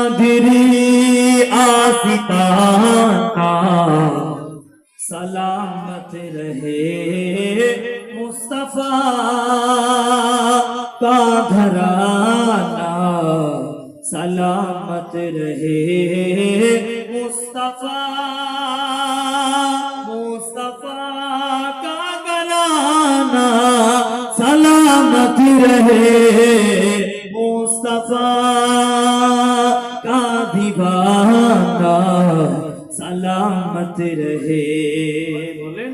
कादरी आसिताना सलामत रहे मुस्तफा का घराना सलामत रहे मुस्तफा मुस्तफा का घराना सलामत रहे मुस्तफा का दीवाना सलामत रहे। बोलें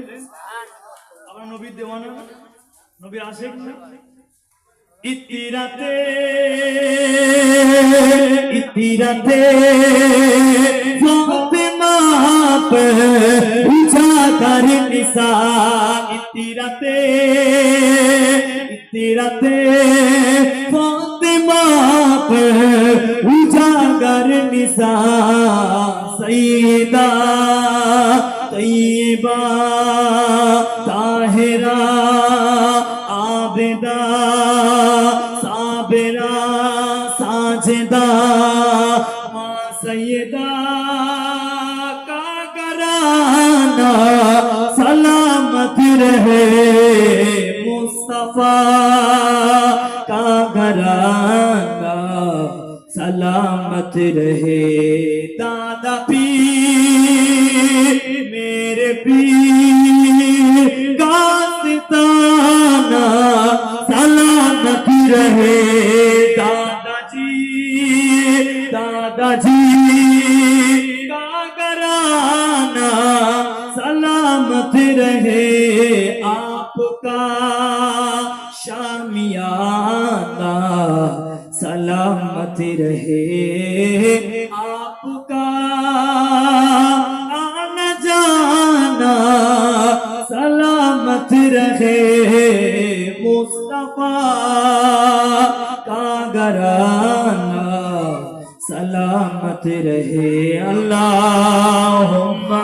আমরা নবীর দেওয়ানা নবীর আশিক না। ইতিরাতে ইতিরাতে ফাতেমা पे उजागर निसा इतिराते इतिराते फातिमा पे उजागर निसा सईदा तैयबा ताहिरा आबिदा साबिरा साजिदा मां सैयदा का घराना सलामत रहे मुस्तफा का घराना सलामत रहे। दादा पीर मेरे पीर गास्ताना सलामत रहे। दादाजी का घराना सलामत रहे। आपका शामियाना सलामत रहे। आपका आना जाना सलामत रहे मुस्तफा का घराना सलामत रहे। अल्लाहुम्मा